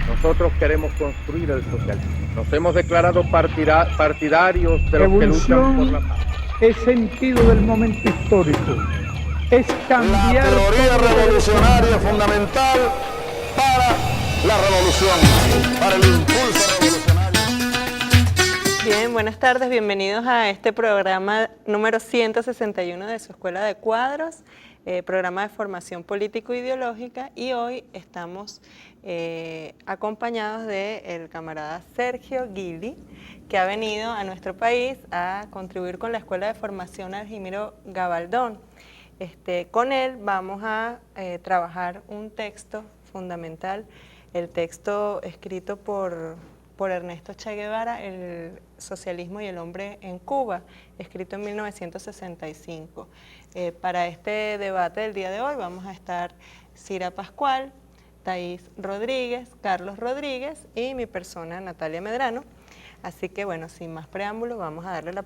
Nosotros queremos construir el socialismo. Nos hemos declarado partidarios de los que luchan por la paz. Es sentido del momento histórico. Es cambiar. La teoría revolucionaria fundamental para la revolución, para el impulso revolucionario. Bien, buenas tardes, bienvenidos a este programa número 161 de su Escuela de Cuadros, programa de formación político-ideológica, y hoy estamos acompañados del camarada Sergio Guili, que ha venido a nuestro país a contribuir con la Escuela de Formación Argimiro Gabaldón. Con él vamos a trabajar un texto fundamental, el texto escrito por Ernesto Che Guevara, El socialismo y el hombre en Cuba, escrito en 1965. Para este debate del día de hoy vamos a estar Cira Pascual, Thais Rodríguez, Carlos Rodríguez y mi persona Natalia Medrano. Así que bueno, sin más preámbulos, vamos a darle la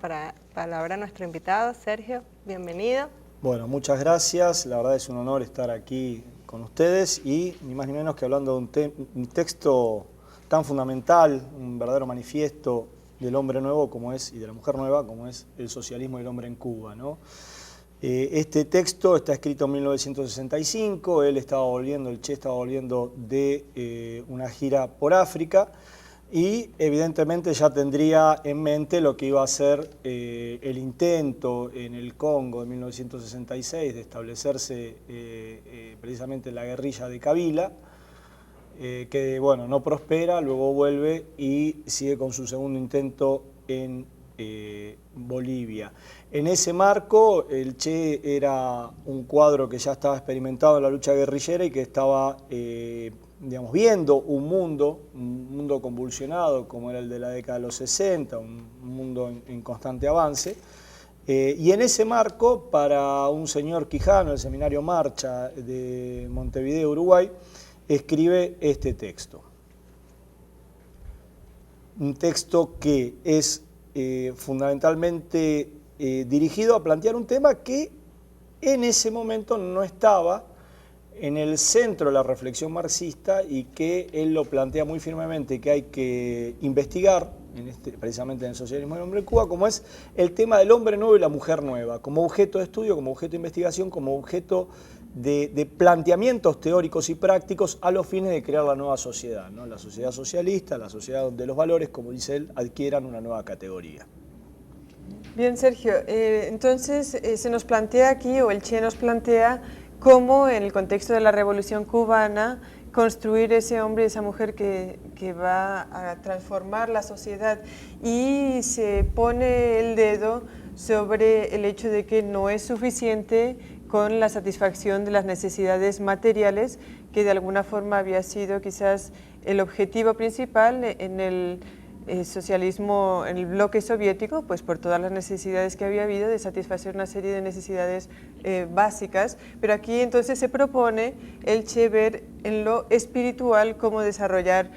palabra a nuestro invitado. Sergio, bienvenido. Bueno, muchas gracias. La verdad es un honor estar aquí con ustedes y ni más ni menos que hablando de un texto tan fundamental, un verdadero manifiesto del hombre nuevo como es, y de la mujer nueva, como es El socialismo y el hombre en Cuba, ¿no? Este texto está escrito en 1965, el Che estaba volviendo de una gira por África y evidentemente ya tendría en mente lo que iba a ser el intento en el Congo de 1966 de establecerse precisamente la guerrilla de Kabila, que bueno, no prospera, luego vuelve y sigue con su segundo intento en Bolivia. En ese marco, el Che era un cuadro que ya estaba experimentado en la lucha guerrillera y que estaba viendo un mundo convulsionado como era el de la década de los 60, un mundo en constante avance. Y en ese marco, para un señor Quijano, el seminario Marcha de Montevideo, Uruguay, escribe este texto. Un texto que es fundamentalmente dirigido a plantear un tema que en ese momento no estaba en el centro de la reflexión marxista y que él lo plantea muy firmemente, que hay que investigar, precisamente en el socialismo del hombre en Cuba, como es el tema del hombre nuevo y la mujer nueva, como objeto de estudio, como objeto de investigación, como objeto de planteamientos teóricos y prácticos a los fines de crear la nueva sociedad, ¿no? La sociedad socialista, la sociedad donde los valores, como dice él, adquieran una nueva categoría. Bien, Sergio, entonces se nos plantea aquí, o el Che nos plantea, cómo en el contexto de la Revolución Cubana construir ese hombre y esa mujer que va a transformar la sociedad, y se pone el dedo sobre el hecho de que no es suficiente con la satisfacción de las necesidades materiales, que de alguna forma había sido quizás el objetivo principal en el socialismo, en el bloque soviético, pues por todas las necesidades que había habido de satisfacer una serie de necesidades básicas, pero aquí entonces se propone el Che ver en lo espiritual cómo desarrollar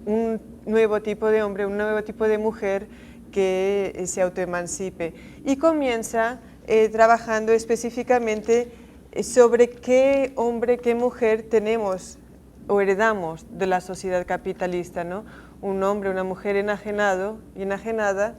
un nuevo tipo de hombre, un nuevo tipo de mujer que se autoemancipe, y comienza trabajando específicamente sobre qué hombre, qué mujer tenemos o heredamos de la sociedad capitalista, ¿no? Un hombre, una mujer enajenado y enajenada,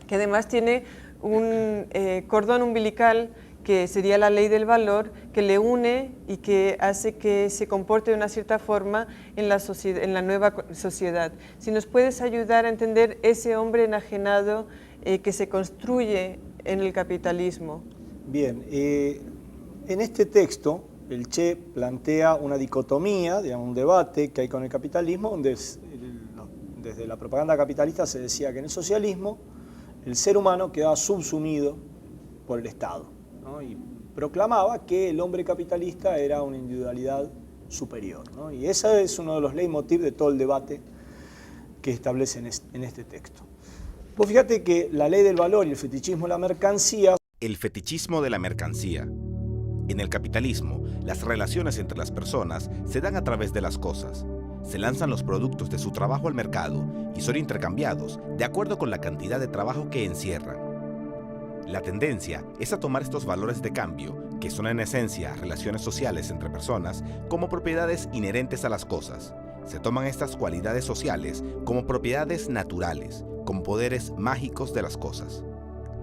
que además tiene un cordón umbilical que sería la ley del valor, que le une y que hace que se comporte de una cierta forma en la nueva sociedad. Si nos puedes ayudar a entender ese hombre enajenado que se construye en el capitalismo. Bien, en este texto el Che plantea una dicotomía, un debate que hay con el capitalismo, donde desde la propaganda capitalista se decía que en el socialismo el ser humano quedaba subsumido por el Estado, ¿no? Y proclamaba que el hombre capitalista era una individualidad superior, ¿no? Y ese es uno de los leitmotiv de todo el debate que establece en este texto. Vos fíjate que la ley del valor y el fetichismo de la mercancía... El fetichismo de la mercancía. En el capitalismo, las relaciones entre las personas se dan a través de las cosas. Se lanzan los productos de su trabajo al mercado y son intercambiados de acuerdo con la cantidad de trabajo que encierran. La tendencia es a tomar estos valores de cambio que son en esencia relaciones sociales entre personas, como propiedades inherentes a las cosas. Se toman estas cualidades sociales como propiedades naturales, como poderes mágicos de las cosas.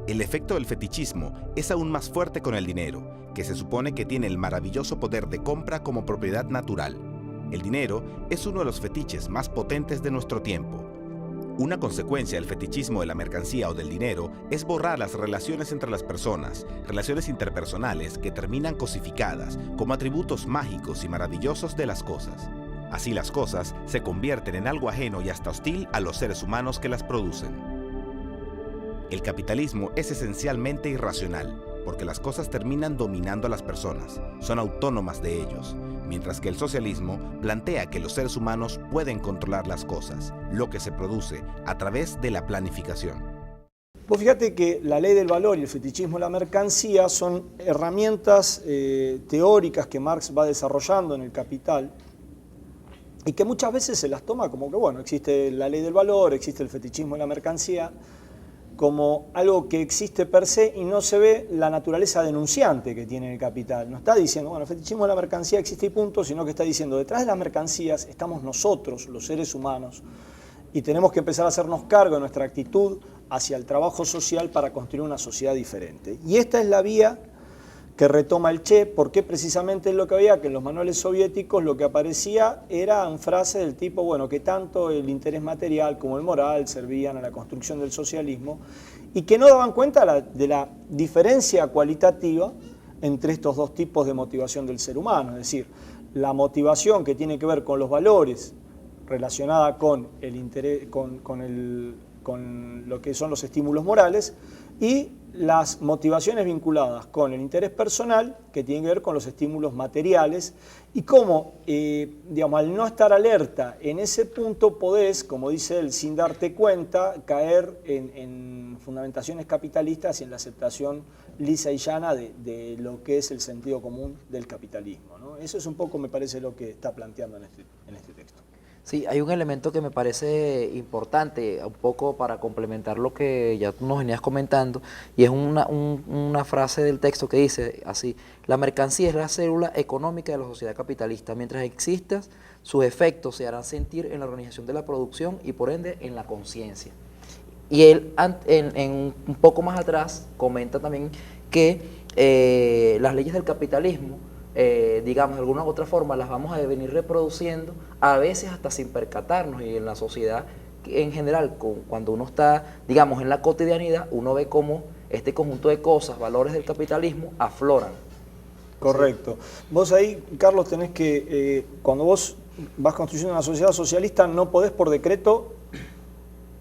El efecto del fetichismo es aún más fuerte con el dinero, que se supone que tiene el maravilloso poder de compra como propiedad natural. El dinero es uno de los fetiches más potentes de nuestro tiempo. Una consecuencia del fetichismo de la mercancía o del dinero es borrar las relaciones entre las personas, relaciones interpersonales que terminan cosificadas como atributos mágicos y maravillosos de las cosas. Así las cosas se convierten en algo ajeno y hasta hostil a los seres humanos que las producen. El capitalismo es esencialmente irracional, porque las cosas terminan dominando a las personas, son autónomas de ellos, mientras que el socialismo plantea que los seres humanos pueden controlar las cosas, lo que se produce a través de la planificación. Vos fíjate que la ley del valor y el fetichismo de la mercancía son herramientas teóricas que Marx va desarrollando en el Capital y que muchas veces se las toma como que, bueno, existe la ley del valor, existe el fetichismo de la mercancía, como algo que existe per se y no se ve la naturaleza denunciante que tiene el Capital. No está diciendo, bueno, el fetichismo de la mercancía existe y punto, sino que está diciendo, detrás de las mercancías estamos nosotros, los seres humanos, y tenemos que empezar a hacernos cargo de nuestra actitud hacia el trabajo social para construir una sociedad diferente. Y esta es la vía que retoma el Che, porque precisamente es lo que había, que en los manuales soviéticos lo que aparecía eran frases del tipo, bueno, que tanto el interés material como el moral servían a la construcción del socialismo y que no daban cuenta de la diferencia cualitativa entre estos dos tipos de motivación del ser humano, es decir, la motivación que tiene que ver con los valores relacionada con el interés, con lo que son los estímulos morales y las motivaciones vinculadas con el interés personal, que tienen que ver con los estímulos materiales, y cómo, digamos, al no estar alerta en ese punto podés, como dice él, sin darte cuenta, caer en fundamentaciones capitalistas y en la aceptación lisa y llana de lo que es el sentido común del capitalismo, ¿no? Eso es un poco, me parece, lo que está planteando en este texto. Sí, hay un elemento que me parece importante, un poco para complementar lo que ya tú nos venías comentando, y es una frase del texto que dice así: la mercancía es la célula económica de la sociedad capitalista. Mientras existas, sus efectos se harán sentir en la organización de la producción y por ende en la conciencia. Y él, un poco más atrás, comenta también que las leyes del capitalismo, digamos, de alguna u otra forma, las vamos a venir reproduciendo, a veces hasta sin percatarnos, y en la sociedad en general, cuando uno está, digamos, en la cotidianidad, uno ve cómo este conjunto de cosas, valores del capitalismo, afloran. Correcto. ¿Sí? Vos ahí, Carlos, tenés que, cuando vos vas construyendo una sociedad socialista, no podés por decreto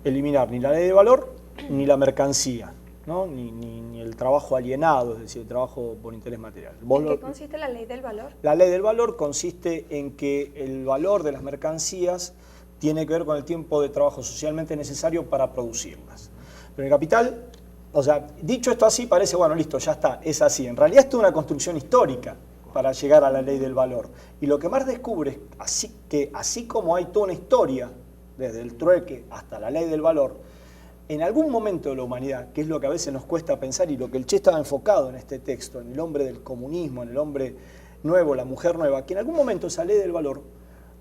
eliminar ni la ley de valor ni la mercancía, ¿no? Ni el trabajo alienado, es decir, el trabajo por interés material. ¿En qué consiste la ley del valor? La ley del valor consiste en que el valor de las mercancías tiene que ver con el tiempo de trabajo socialmente necesario para producirlas. Pero en el Capital, o sea, dicho esto así, parece, bueno, listo, ya está, es así. En realidad esto es una construcción histórica para llegar a la ley del valor. Y lo que más descubre es que así como hay toda una historia, desde el trueque hasta la ley del valor, en algún momento de la humanidad, que es lo que a veces nos cuesta pensar y lo que el Che estaba enfocado en este texto, en el hombre del comunismo, en el hombre nuevo, la mujer nueva, que en algún momento esa ley del valor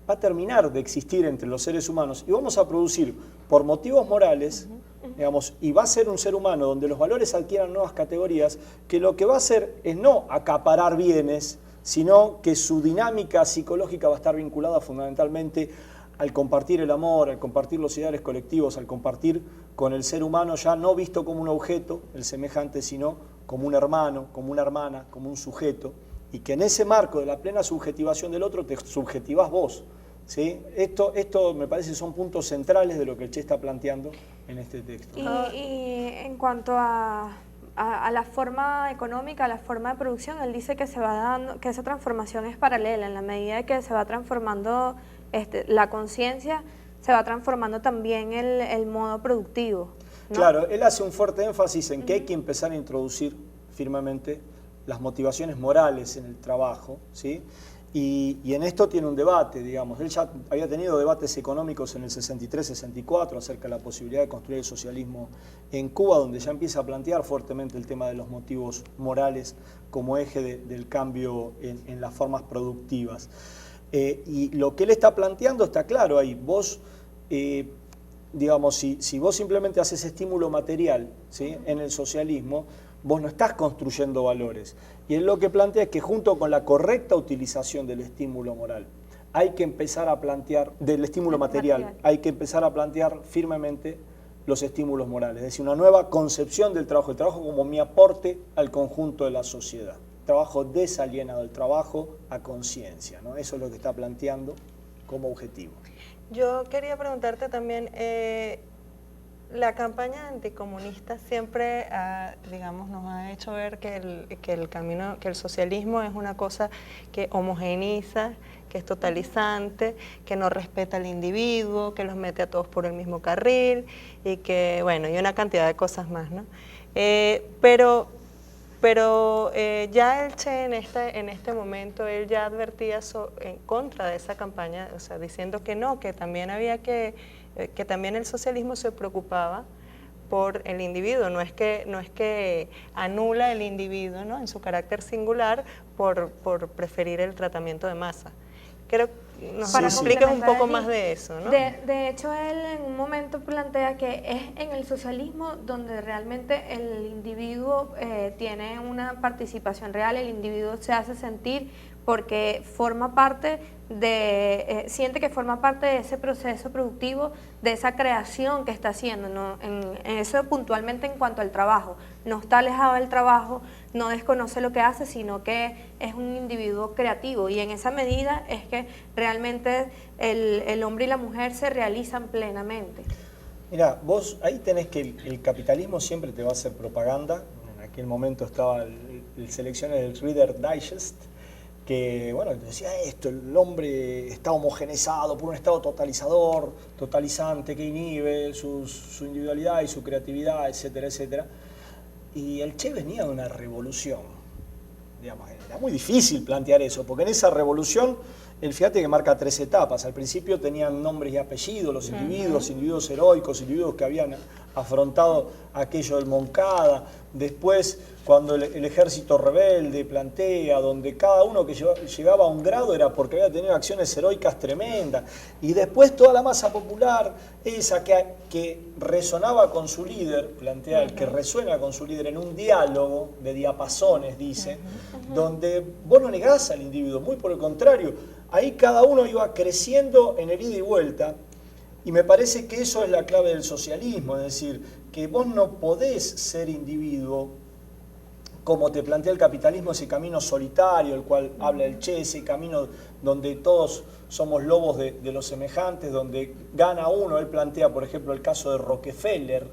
va a terminar de existir entre los seres humanos y vamos a producir por motivos morales, digamos, y va a ser un ser humano donde los valores adquieran nuevas categorías, que lo que va a hacer es no acaparar bienes, sino que su dinámica psicológica va a estar vinculada fundamentalmente al compartir el amor, al compartir los ideales colectivos, al compartir con el ser humano ya no visto como un objeto, el semejante, sino como un hermano, como una hermana, como un sujeto, y que en ese marco de la plena subjetivación del otro te subjetivás vos, ¿sí? Esto me parece que son puntos centrales de lo que el Che está planteando en este texto. Y en cuanto a la forma económica, a la forma de producción, él dice que se va dando, que esa transformación es paralela, en la medida que se va transformando la conciencia, se va transformando también el modo productivo, ¿no? Claro, él hace un fuerte énfasis en que hay que empezar a introducir firmemente las motivaciones morales en el trabajo, ¿sí? Y en esto tiene un debate, digamos. Él ya había tenido debates económicos en el 63-64 acerca de la posibilidad de construir el socialismo en Cuba, donde ya empieza a plantear fuertemente el tema de los motivos morales como eje del cambio en las formas productivas. Y lo que él está planteando está claro ahí. Vos, digamos, si vos simplemente haces estímulo material, ¿sí?, en el socialismo, vos no estás construyendo valores. Y él lo que plantea es que junto con la correcta utilización del estímulo moral, hay que empezar a plantear, del estímulo material, hay que empezar a plantear firmemente los estímulos morales. Es decir, una nueva concepción del trabajo, el trabajo como mi aporte al conjunto de la sociedad. Trabajo desalienado, el trabajo a conciencia, ¿no? Eso es lo que está planteando como objetivo. Yo quería preguntarte también, la campaña anticomunista siempre, digamos, nos ha hecho ver que el socialismo es una cosa que homogeneiza, que es totalizante, que no respeta al individuo, que los mete a todos por el mismo carril y que, bueno, y una cantidad de cosas más, ¿no? Pero ya el Che en este momento, él ya advertía en contra de esa campaña, o sea, diciendo que no, que también había que también el socialismo se preocupaba por el individuo, no es que anula el individuo, ¿no?, en su carácter singular por preferir el tratamiento de masa. Creo que nos expliques un poco más de eso, ¿no? De hecho, él en un momento plantea que es en el socialismo donde realmente el individuo tiene una participación real, el individuo se hace sentir porque forma parte siente que forma parte de ese proceso productivo, de esa creación que está haciendo, ¿no? En eso puntualmente en cuanto al trabajo. No está alejado del trabajo, no desconoce lo que hace, sino que es un individuo creativo, y en esa medida es que realmente el hombre y la mujer se realizan plenamente. Mira, vos ahí tenés que el capitalismo siempre te va a hacer propaganda. En aquel momento estaba el selecciones del Reader Digest, que, bueno, decía esto, el hombre está homogeneizado por un estado totalizador, totalizante, que inhibe su individualidad y su creatividad, etcétera, etcétera. Y el Che venía de una revolución, digamos, era muy difícil plantear eso, porque en esa revolución, fíjate que marca 3 etapas. Al principio tenían nombres y apellidos los individuos, individuos heroicos, individuos que habían afrontado aquello del Moncada. Después, cuando el ejército rebelde plantea, donde cada uno que llegaba a un grado era porque había tenido acciones heroicas tremendas. Y después toda la masa popular, esa que resonaba con su líder, plantea el que resuena con su líder en un diálogo de diapasones, dice, donde vos no negás al individuo, muy por el contrario, ahí cada uno iba creciendo en el ida y vuelta. Y me parece que eso es la clave del socialismo, es decir, que vos no podés ser individuo como te plantea el capitalismo, ese camino solitario, el cual habla el Che, ese camino donde todos somos lobos de los semejantes, donde gana uno. Él plantea, por ejemplo, el caso de Rockefeller,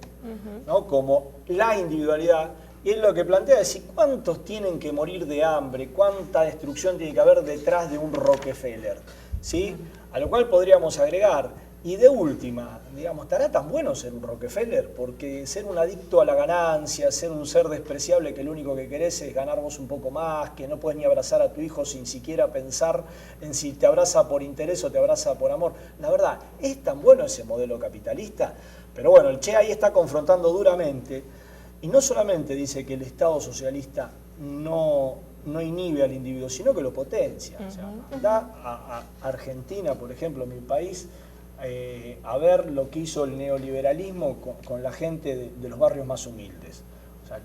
¿no?, como la individualidad. Y él lo que plantea es, ¿cuántos tienen que morir de hambre? ¿Cuánta destrucción tiene que haber detrás de un Rockefeller? ¿Sí? A lo cual podríamos agregar, y de última, digamos, ¿estará tan bueno ser un Rockefeller? Porque ser un adicto a la ganancia, ser un ser despreciable que lo único que querés es ganar vos un poco más, que no puedes ni abrazar a tu hijo sin siquiera pensar en si te abraza por interés o te abraza por amor. La verdad, ¿es tan bueno ese modelo capitalista? Pero bueno, el Che ahí está confrontando duramente, y no solamente dice que el Estado socialista no inhibe al individuo, sino que lo potencia. O sea, da a Argentina, por ejemplo, mi país, a ver lo que hizo el neoliberalismo con la gente de los barrios más humildes. O sea,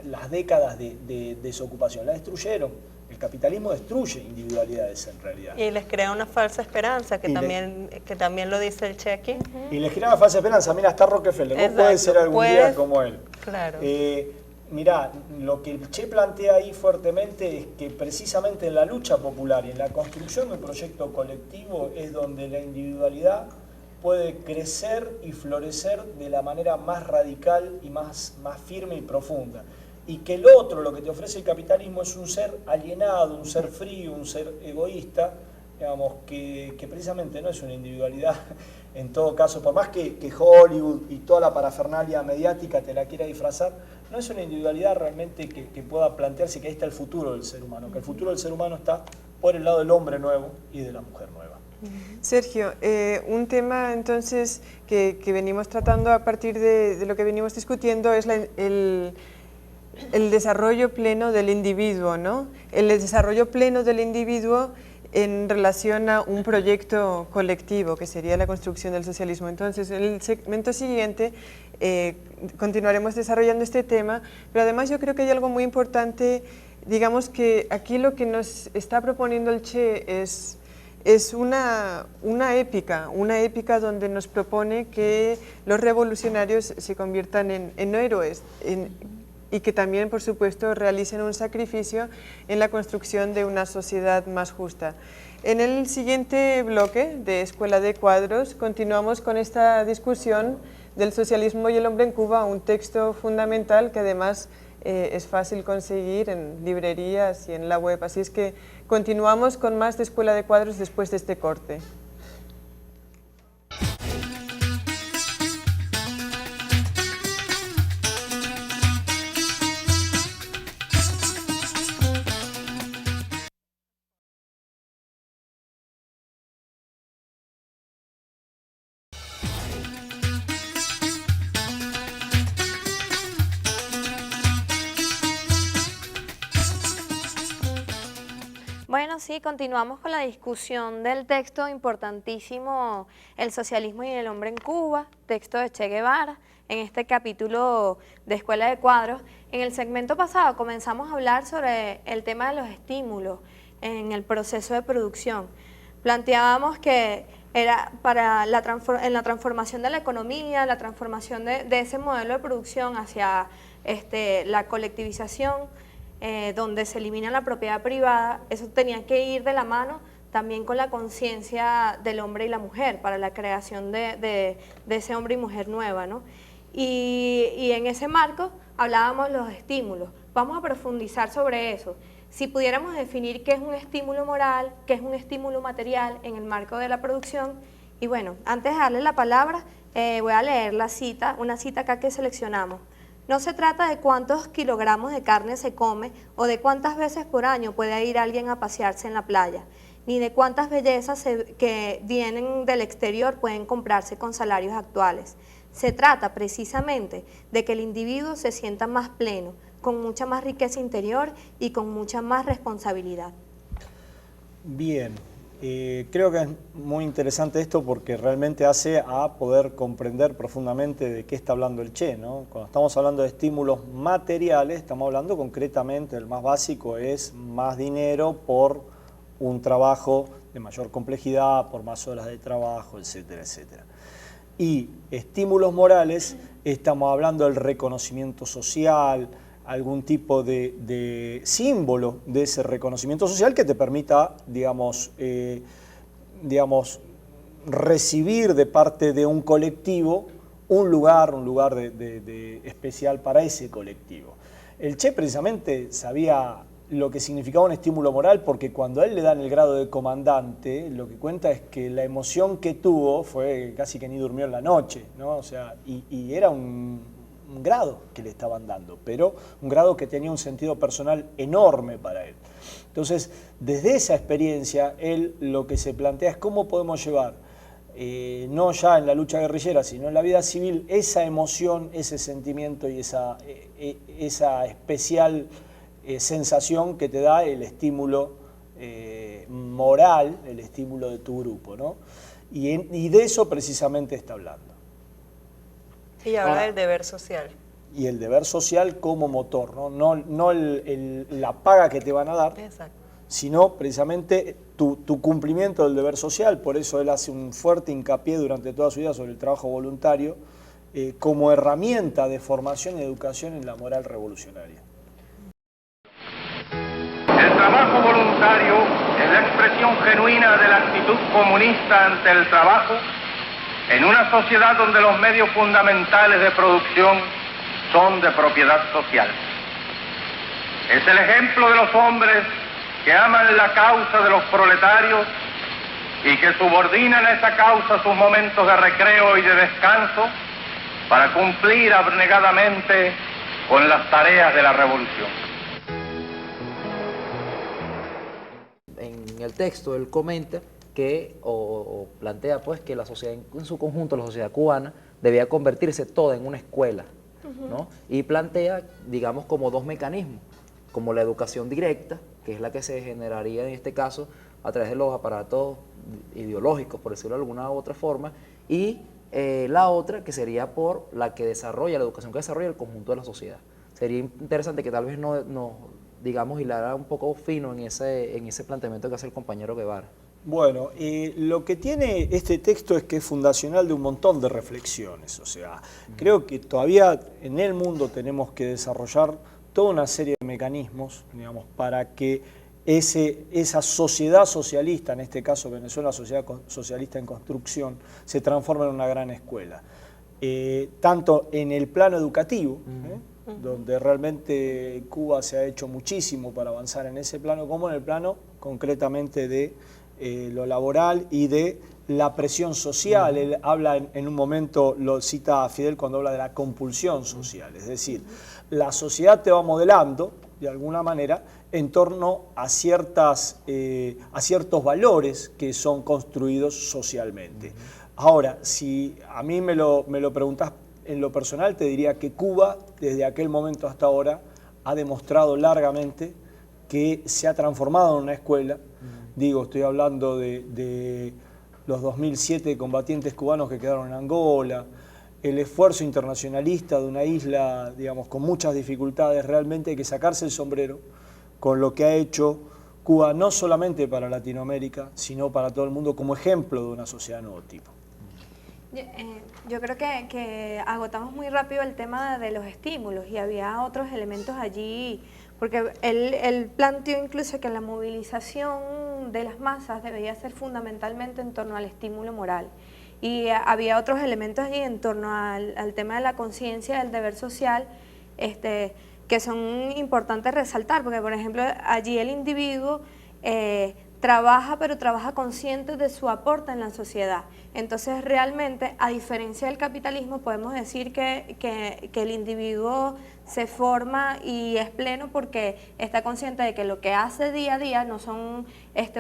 las décadas de desocupación la destruyeron. El capitalismo destruye individualidades en realidad. Y les crea una falsa esperanza, que también lo dice el Che aquí. Y les crea una falsa esperanza. Mira, está Rockefeller, vos podés ser algún día como él. Claro. Mirá, lo que el Che plantea ahí fuertemente es que precisamente en la lucha popular y en la construcción de un proyecto colectivo es donde la individualidad puede crecer y florecer de la manera más radical y más firme y profunda. Y que el otro, lo que te ofrece el capitalismo, es un ser alienado, un ser frío, un ser egoísta, digamos, que precisamente no es una individualidad. En todo caso, por más que Hollywood y toda la parafernalia mediática te la quiera disfrazar, no es una individualidad realmente que pueda plantearse que ahí está el futuro del ser humano, que el futuro del ser humano está por el lado del hombre nuevo y de la mujer nueva. Sergio, un tema entonces que venimos tratando a partir de lo que venimos discutiendo es el desarrollo pleno del individuo, ¿no? El desarrollo pleno del individuo en relación a un proyecto colectivo, que sería la construcción del socialismo. Entonces, en el segmento siguiente continuaremos desarrollando este tema, pero además yo creo que hay algo muy importante, digamos que aquí lo que nos está proponiendo el Che es una épica donde nos propone que los revolucionarios se conviertan en héroes, y que también, por supuesto, realicen un sacrificio en la construcción de una sociedad más justa. En el siguiente bloque de Escuela de Cuadros continuamos con esta discusión del socialismo y el hombre en Cuba, un texto fundamental que además es fácil conseguir en librerías y en la web. Así es que continuamos con más de Escuela de Cuadros después de este corte. Bueno, sí, continuamos con la discusión del texto importantísimo, El socialismo y el hombre en Cuba, texto de Che Guevara, en este capítulo de Escuela de Cuadros. En el segmento pasado comenzamos a hablar sobre el tema de los estímulos en el proceso de producción. Planteábamos que era para en la transformación de la economía, la transformación de ese modelo de producción hacia la colectivización, donde se elimina la propiedad privada, eso tenía que ir de la mano también con la conciencia del hombre y la mujer para la creación de ese hombre y mujer nueva, ¿no? Y en ese marco hablábamos de los estímulos. Vamos a profundizar sobre eso. Si pudiéramos definir qué es un estímulo moral, qué es un estímulo material en el marco de la producción. Y bueno, antes de darle la palabra, voy a leer una cita acá que seleccionamos. No se trata de cuántos kilogramos de carne se come o de cuántas veces por año puede ir alguien a pasearse en la playa, ni de cuántas bellezas que vienen del exterior pueden comprarse con salarios actuales. Se trata precisamente de que el individuo se sienta más pleno, con mucha más riqueza interior y con mucha más responsabilidad. Bien. Creo que es muy interesante esto porque realmente hace a poder comprender profundamente de qué está hablando el Che, ¿no? Cuando estamos hablando de estímulos materiales, estamos hablando concretamente, el más básico es más dinero por un trabajo de mayor complejidad, por más horas de trabajo, etcétera, etcétera. Y estímulos morales, estamos hablando del reconocimiento social, algún tipo de símbolo de ese reconocimiento social que te permita, digamos, recibir de parte de un colectivo un lugar especial para ese colectivo. El Che precisamente sabía lo que significaba un estímulo moral porque cuando a él le dan el grado de comandante, lo que cuenta es que la emoción que tuvo fue casi que ni durmió en la noche, ¿no? O sea, y era un grado que le estaban dando, pero un grado que tenía un sentido personal enorme para él. Entonces, desde esa experiencia, él lo que se plantea es cómo podemos llevar, no ya en la lucha guerrillera, sino en la vida civil, esa emoción, ese sentimiento y esa especial sensación que te da el estímulo moral, el estímulo de tu grupo, ¿no? Y de eso precisamente está hablando. Y habla del deber social. Y el deber social como motor, no la paga que te van a dar, exacto, sino precisamente tu cumplimiento del deber social. Por eso él hace un fuerte hincapié durante toda su vida sobre el trabajo voluntario como herramienta de formación y educación en la moral revolucionaria. El trabajo voluntario es la expresión genuina de la actitud comunista ante el trabajo en una sociedad donde los medios fundamentales de producción son de propiedad social. Es el ejemplo de los hombres que aman la causa de los proletarios y que subordinan a esa causa sus momentos de recreo y de descanso para cumplir abnegadamente con las tareas de la revolución. en el texto él comenta que, o plantea pues que la sociedad en su conjunto, la sociedad cubana, debía convertirse toda en una escuela, ¿no? Y plantea, digamos, como dos mecanismos, como la educación directa, que es la que se generaría en este caso a través de los aparatos ideológicos, por decirlo de alguna u otra forma, y la otra que sería por la que desarrolla, la educación que desarrolla el conjunto de la sociedad. Sería interesante que tal vez no digamos, hilara un poco fino en ese planteamiento que hace el compañero Guevara. Bueno, lo que tiene este texto es que es fundacional de un montón de reflexiones. O sea, creo que todavía en el mundo tenemos que desarrollar toda una serie de mecanismos, digamos, para que esa sociedad socialista, en este caso Venezuela, sociedad socialista en construcción, se transforme en una gran escuela. Tanto en el plano educativo, donde realmente Cuba se ha hecho muchísimo para avanzar en ese plano, como en el plano concretamente de lo laboral y de la presión social. Él habla en un momento, lo cita a Fidel cuando habla de la compulsión social, es decir, la sociedad te va modelando de alguna manera en torno a ciertos valores que son construidos socialmente. Ahora, si a mí me lo preguntás en lo personal, te diría que Cuba, desde aquel momento hasta ahora, ha demostrado largamente que se ha transformado en una escuela. Digo, estoy hablando de los 2007 combatientes cubanos que quedaron en Angola, el esfuerzo internacionalista de una isla, digamos, con muchas dificultades. Realmente hay que sacarse el sombrero con lo que ha hecho Cuba, no solamente para Latinoamérica, sino para todo el mundo, como ejemplo de una sociedad de nuevo tipo. Yo creo que agotamos muy rápido el tema de los estímulos y había otros elementos allí, porque él planteó incluso que la movilización de las masas debía ser fundamentalmente en torno al estímulo moral. Y había otros elementos allí en torno al tema de la conciencia, del deber social, que son importantes resaltar, porque por ejemplo allí el individuo trabaja, pero trabaja consciente de su aporte en la sociedad. Entonces realmente, a diferencia del capitalismo, podemos decir que el individuo se forma y es pleno porque está consciente de que lo que hace día a día no son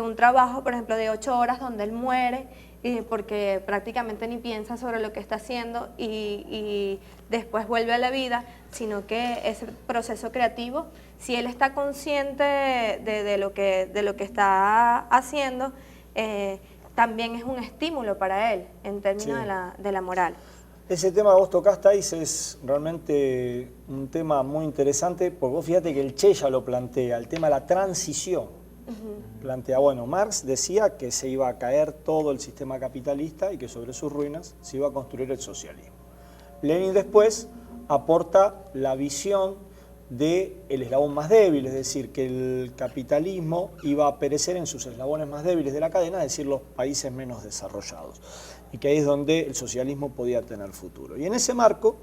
un trabajo, por ejemplo, de 8 horas donde él muere, porque prácticamente ni piensa sobre lo que está haciendo y después vuelve a la vida, sino que ese proceso creativo, si él está consciente de lo que está haciendo, también es un estímulo para él en términos de la moral. Ese tema que vos tocaste ahí es realmente un tema muy interesante, porque vos fíjate que el Che ya lo plantea, el tema de la transición. Plantea, bueno, Marx decía que se iba a caer todo el sistema capitalista y que sobre sus ruinas se iba a construir el socialismo. Lenin después aporta la visión del eslabón más débil, es decir, que el capitalismo iba a perecer en sus eslabones más débiles de la cadena, es decir, los países menos desarrollados, y que ahí es donde el socialismo podía tener futuro. Y en ese marco,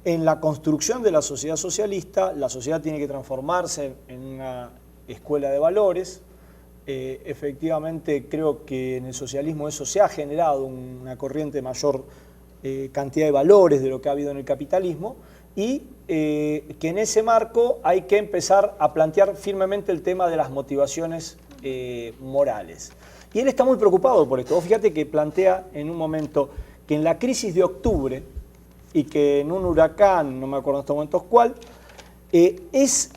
en la construcción de la sociedad socialista, la sociedad tiene que transformarse en una escuela de valores. Efectivamente, creo que en el socialismo eso se ha generado una corriente de mayor cantidad de valores de lo que ha habido en el capitalismo, y que en ese marco hay que empezar a plantear firmemente el tema de las motivaciones morales. Y él está muy preocupado por esto. Vos fíjate que plantea en un momento que en la crisis de octubre y que en un huracán, no me acuerdo en estos momentos cuál,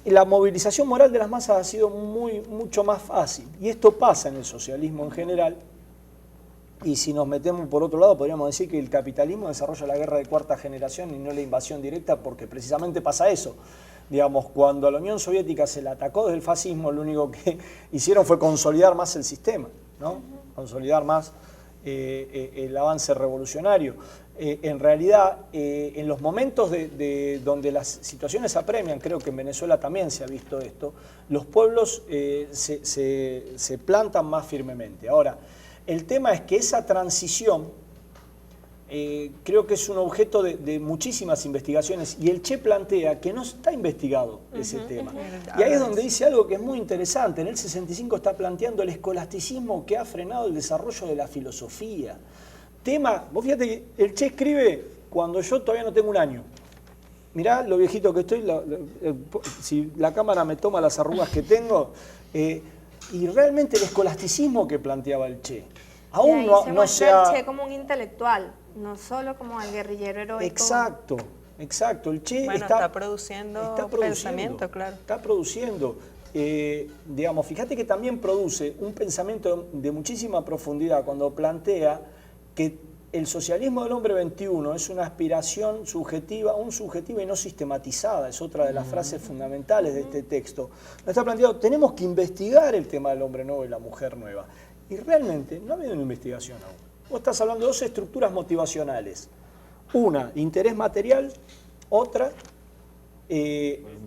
la movilización moral de las masas ha sido mucho más fácil. Y esto pasa en el socialismo en general. Y si nos metemos por otro lado, podríamos decir que el capitalismo desarrolla la guerra de cuarta generación y no la invasión directa, porque precisamente pasa eso. Digamos, cuando a la Unión Soviética se la atacó desde el fascismo, lo único que hicieron fue consolidar más el sistema, ¿no? Consolidar más el avance revolucionario. En realidad, en los momentos donde las situaciones apremian, creo que en Venezuela también se ha visto esto, los pueblos se plantan más firmemente. Ahora, el tema es que esa transición creo que es un objeto de muchísimas investigaciones, y el Che plantea que no está investigado ese tema. Y ahí es donde dice algo que es muy interesante. En el 65 está planteando el escolasticismo que ha frenado el desarrollo de la filosofía. Vos fíjate que el Che escribe cuando yo todavía no tengo un año. Mirá lo viejito que estoy, si la cámara me toma las arrugas que tengo. y realmente el escolasticismo que planteaba el Che, Y aún ahí no se se muestra ha... el Che como un intelectual, no solo como el guerrillero heroico. Exacto, exacto. El Che Bueno, está produciendo pensamiento, claro. Está produciendo. Digamos, fíjate que también produce un pensamiento de muchísima profundidad cuando plantea que el socialismo del hombre 21 es una aspiración subjetiva y no sistematizada, es otra de las frases fundamentales de este texto. Nos está planteado, tenemos que investigar el tema del hombre nuevo y la mujer nueva. Y realmente no ha habido una investigación aún. Vos estás hablando de dos estructuras motivacionales. Una, interés material, otra,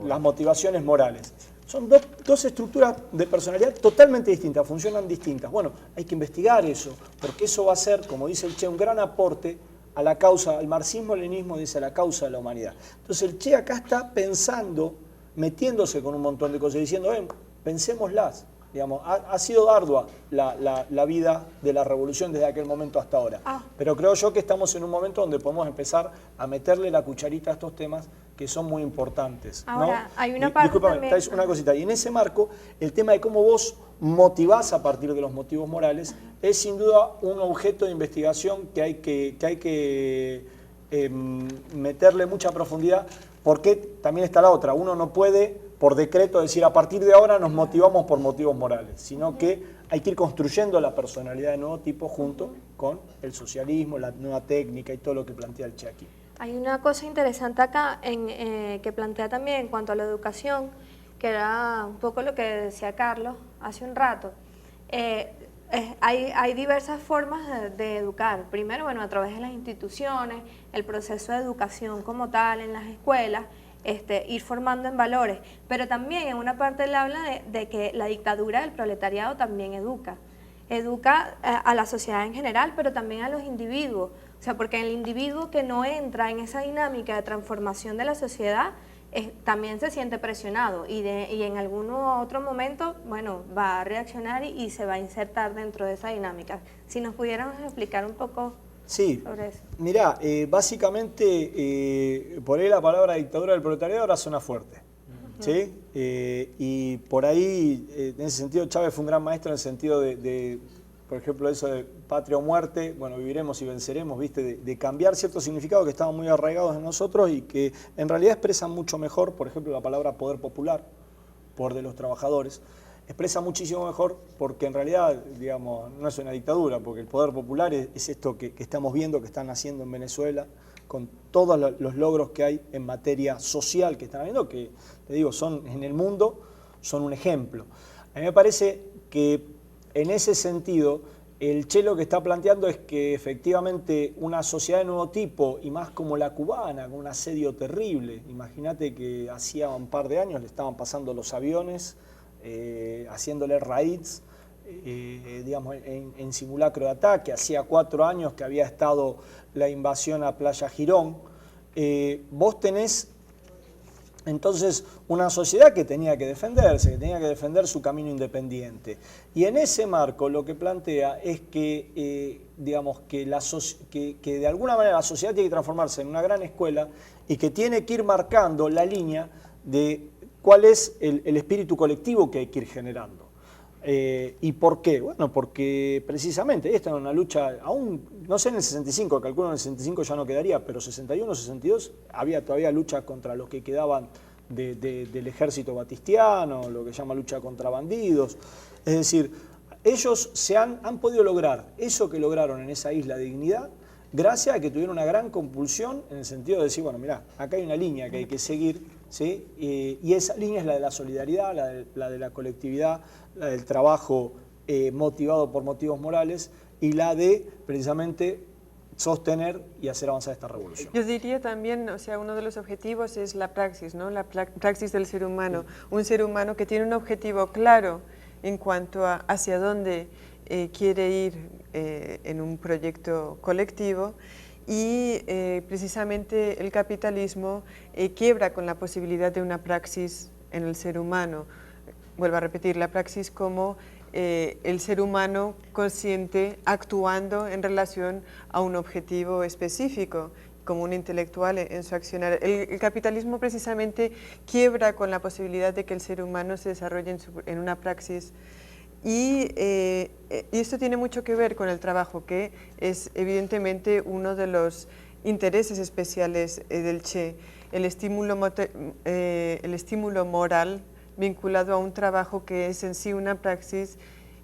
las motivaciones morales. Son dos estructuras de personalidad totalmente distintas, funcionan distintas. Bueno, hay que investigar eso, porque eso va a ser, como dice el Che, un gran aporte a la causa, al marxismo-leninismo dice a la causa de la humanidad. Entonces el Che acá está pensando, metiéndose con un montón de cosas, diciendo, pensémoslas. Digamos, ha sido ardua la vida de la revolución desde aquel momento hasta ahora. Pero creo yo que estamos en un momento donde podemos empezar a meterle la cucharita a estos temas que son muy importantes. Ahora, ¿no? hay una parte Discúlpame, también... Thais, una cosita. Y en ese marco, el tema de cómo vos motivás a partir de los motivos morales es sin duda un objeto de investigación que hay que meterle mucha profundidad, porque también está la otra. Uno no puede por decreto decir a partir de ahora nos motivamos por motivos morales, sino que hay que ir construyendo la personalidad de nuevo tipo junto con el socialismo, la nueva técnica y todo lo que plantea el Che aquí. Hay una cosa interesante acá que plantea también en cuanto a la educación, que era un poco lo que decía Carlos hace un rato. Hay diversas formas de educar. Primero, bueno, a través de las instituciones, el proceso de educación como tal en las escuelas, ir formando en valores, pero también en una parte él habla de que la dictadura del proletariado también educa a la sociedad en general, pero también a los individuos, o sea, porque el individuo que no entra en esa dinámica de transformación de la sociedad también se siente presionado y en algún otro momento, bueno, va a reaccionar y se va a insertar dentro de esa dinámica. Si nos pudiéramos explicar un poco... Sí, mirá, básicamente por ahí la palabra dictadura del proletariado ahora suena fuerte, ¿sí? Y por ahí, en ese sentido, Chávez fue un gran maestro en el sentido por ejemplo, eso de patria o muerte, bueno, viviremos y venceremos, ¿viste? De cambiar ciertos significados que estaban muy arraigados en nosotros y que en realidad expresan mucho mejor, por ejemplo, la palabra poder popular, poder de los trabajadores, expresa muchísimo mejor porque en realidad, digamos, no es una dictadura, porque el poder popular es esto que estamos viendo que están haciendo en Venezuela, con todos los logros que hay en materia social que están habiendo, que, te digo, son en el mundo, son un ejemplo. A mí me parece que en ese sentido, el Che lo que está planteando es que efectivamente una sociedad de nuevo tipo, y más como la cubana, con un asedio terrible, imagínate que hacía un par de años le estaban pasando los aviones, haciéndole raids, digamos, en simulacro de ataque. Hacía 4 años que había estado la invasión a Playa Girón. Vos tenés entonces una sociedad que tenía que defenderse, que tenía que defender su camino independiente. Y en ese marco lo que plantea es que, digamos, que de alguna manera la sociedad tiene que transformarse en una gran escuela y que tiene que ir marcando la línea de cuál es el espíritu colectivo que hay que ir generando. ¿Y por qué? Bueno, porque precisamente esta es una lucha, aún, no sé en el 65, calculo en el 65 ya no quedaría, pero 61, 62, había todavía lucha contra los que quedaban del ejército batistiano, lo que se llama lucha contra bandidos. Es decir, ellos han podido lograr eso que lograron en esa isla de dignidad, gracias a que tuvieron una gran compulsión en el sentido de decir, bueno, mirá, acá hay una línea que hay que seguir, ¿sí? Y esa línea es la de la solidaridad, la de la colectividad, la del trabajo motivado por motivos morales y la de, precisamente, sostener y hacer avanzar esta revolución. Yo diría también, o sea, uno de los objetivos es la praxis, ¿no? La praxis del ser humano. Un ser humano que tiene un objetivo claro en cuanto a hacia dónde quiere ir en un proyecto colectivo y precisamente el capitalismo quiebra con la posibilidad de una praxis en el ser humano. Vuelvo a repetir, la praxis como el ser humano consciente actuando en relación a un objetivo específico, como un intelectual en su accionar. El capitalismo precisamente quiebra con la posibilidad de que el ser humano se desarrolle en una praxis Y esto tiene mucho que ver con el trabajo, que es evidentemente uno de los intereses especiales del Che, el estímulo moral vinculado a un trabajo que es en sí una praxis,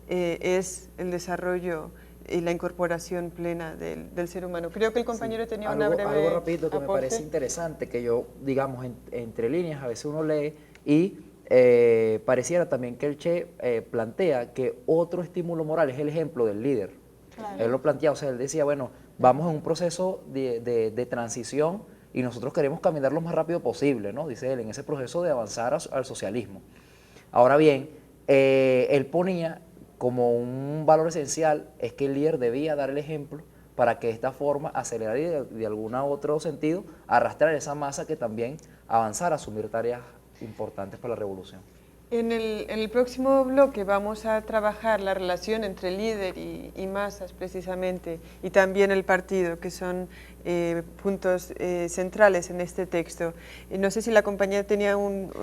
es el desarrollo y la incorporación plena del ser humano. Creo que el compañero tenía una breve algo rapidito que me aporte. parece interesante, que yo, digamos, entre líneas, a veces uno lee y pareciera también que el Che plantea que otro estímulo moral es el ejemplo del líder. Claro. Él lo plantea, o sea, él decía, bueno, vamos en un proceso de transición y nosotros queremos caminar lo más rápido posible, ¿no? Dice él, en ese proceso de avanzar al socialismo. Ahora bien, él ponía como un valor esencial es que el líder debía dar el ejemplo para que de esta forma acelerar y de algún otro sentido arrastrar esa masa que también avanzara a asumir tareas importantes para la revolución. En el próximo bloque vamos a trabajar la relación entre líder y masas precisamente, y también el partido, que son puntos centrales en este texto. No sé si la compañía tenía un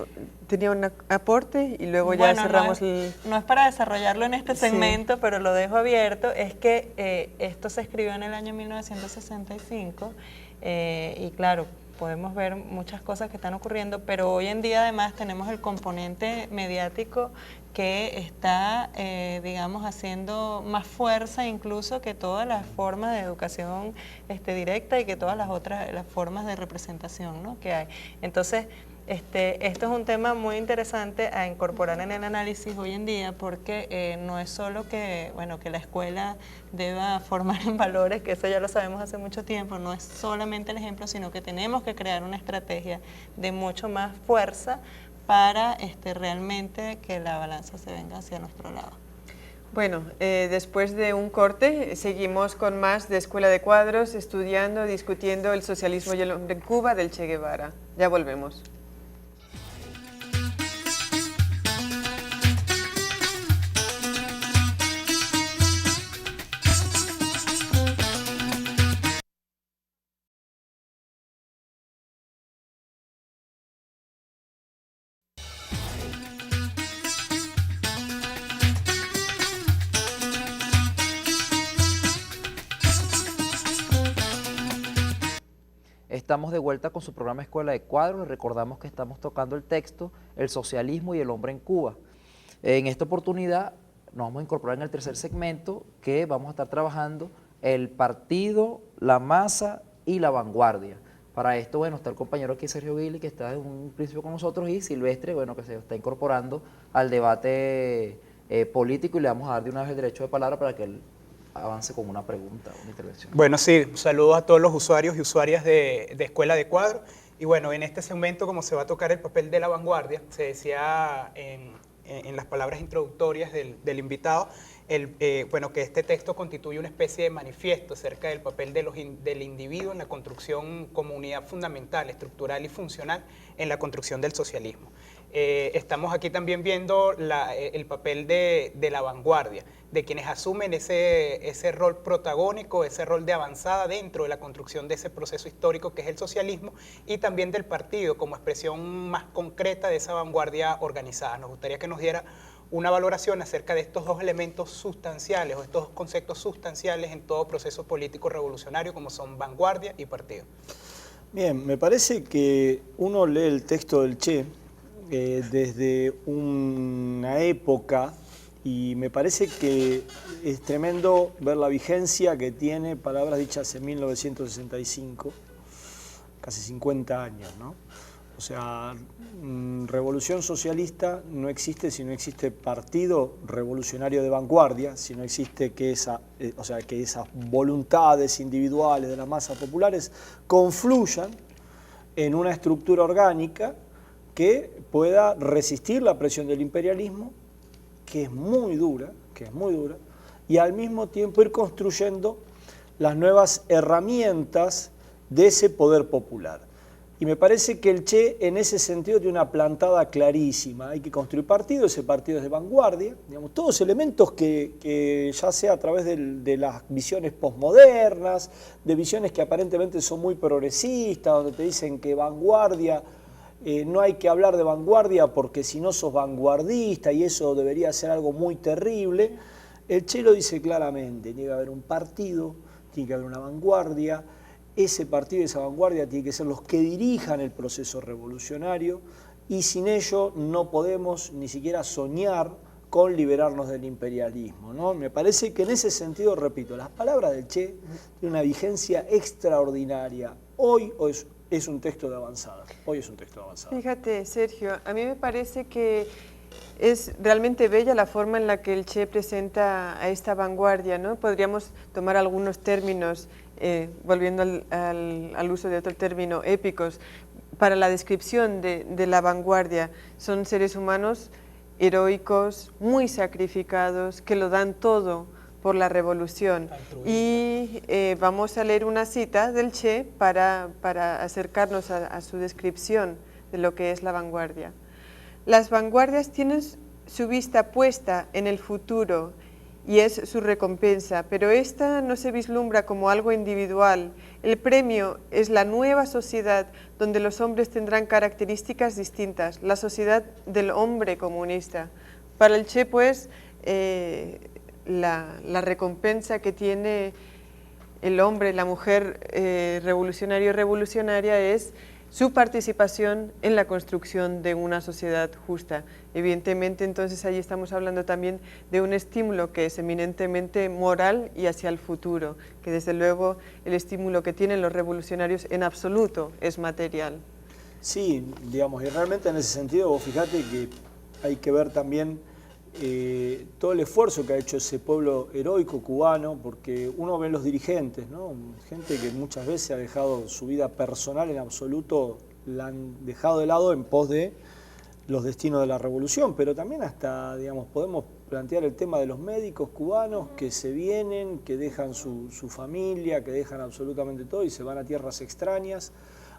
aporte y luego ya cerramos no es para desarrollarlo en este segmento, sí, pero lo dejo abierto. Es que esto se escribió en el año 1965 y claro, podemos ver muchas cosas que están ocurriendo, pero hoy en día además tenemos el componente mediático que está, digamos, haciendo más fuerza incluso que todas las formas de educación directa y que todas las otras las formas de representación, ¿no?, que hay. Entonces, esto es un tema muy interesante a incorporar en el análisis hoy en día, porque no es solo que, bueno, que la escuela deba formar en valores, que eso ya lo sabemos hace mucho tiempo, no es solamente el ejemplo, sino que tenemos que crear una estrategia de mucho más fuerza para realmente que la balanza se venga hacia nuestro lado. Bueno, después de un corte, seguimos con más de Escuela de Cuadros, estudiando, discutiendo el socialismo y el hombre en Cuba del Che Guevara. Ya volvemos. Estamos de vuelta con su programa Escuela de Cuadros. Les recordamos que estamos tocando el texto El socialismo y el hombre en Cuba. En esta oportunidad nos vamos a incorporar en el tercer segmento, que vamos a estar trabajando el partido, la masa y la vanguardia. Para esto, bueno, está el compañero aquí, Sergio Guili, que está desde un principio con nosotros, y Silvestre, bueno, que se está incorporando al debate político, y le vamos a dar de una vez el derecho de palabra para que él avance con una pregunta, una intervención. Bueno, sí, saludos a todos los usuarios y usuarias de Escuela de Cuadros. Y bueno, en este segmento, como se va a tocar el papel de la vanguardia, se decía en las palabras introductorias del invitado, bueno, que este texto constituye una especie de manifiesto acerca del papel del individuo en la construcción como unidad fundamental, estructural y funcional en la construcción del socialismo. Estamos aquí también viendo el papel de la vanguardia, de quienes asumen ese rol protagónico, ese rol de avanzada dentro de la construcción de ese proceso histórico que es el socialismo, y también del partido como expresión más concreta de esa vanguardia organizada. Nos gustaría que nos diera una valoración acerca de estos dos elementos sustanciales o estos dos conceptos sustanciales en todo proceso político revolucionario, como son vanguardia y partido. Bien, me parece que uno lee el texto del Che desde una época, y me parece que es tremendo ver la vigencia que tiene palabras dichas en 1965, casi 50 años, ¿no? O sea, revolución socialista no existe si no existe partido revolucionario de vanguardia, si no existe que esas voluntades individuales de las masas populares confluyan en una estructura orgánica que pueda resistir la presión del imperialismo, que es muy dura, y al mismo tiempo ir construyendo las nuevas herramientas de ese poder popular. Y me parece que el Che en ese sentido tiene una plantada clarísima. Hay que construir partido, ese partido es de vanguardia, digamos, todos elementos que ya sea a través de las visiones posmodernas, de visiones que aparentemente son muy progresistas, donde te dicen que vanguardia no hay que hablar de vanguardia porque si no sos vanguardista y eso debería ser algo muy terrible. El Che lo dice claramente, tiene que haber un partido, tiene que haber una vanguardia, ese partido y esa vanguardia tienen que ser los que dirijan el proceso revolucionario y sin ello no podemos ni siquiera soñar con liberarnos del imperialismo, ¿no? Me parece que en ese sentido, repito, las palabras del Che tienen una vigencia extraordinaria. Hoy es un texto de avanzada, hoy es un texto de avanzada. Fíjate, Sergio, a mí me parece que es realmente bella la forma en la que el Che presenta a esta vanguardia, ¿no? Podríamos tomar algunos términos, volviendo al uso de otro término, épicos, para la descripción de la vanguardia. Son seres humanos heroicos, muy sacrificados, que lo dan todo por la revolución. Y vamos a leer una cita del Che para acercarnos a su descripción de lo que es la vanguardia. Las vanguardias tienen su vista puesta en el futuro y es su recompensa, pero esta no se vislumbra como algo individual. El premio es la nueva sociedad donde los hombres tendrán características distintas, la sociedad del hombre comunista. Para el Che, pues, la recompensa que tiene el hombre, la mujer revolucionario y revolucionaria es su participación en la construcción de una sociedad justa. Evidentemente, entonces, ahí estamos hablando también de un estímulo que es eminentemente moral y hacia el futuro, que desde luego el estímulo que tienen los revolucionarios en absoluto es material. Sí, digamos, y realmente en ese sentido, vos fíjate que hay que ver también todo el esfuerzo que ha hecho ese pueblo heroico cubano, porque uno ve los dirigentes, ¿no? Gente que muchas veces ha dejado su vida personal en absoluto, la han dejado de lado en pos de los destinos de la revolución, pero también hasta, digamos, podemos plantear el tema de los médicos cubanos que se vienen, que dejan su familia, que dejan absolutamente todo y se van a tierras extrañas,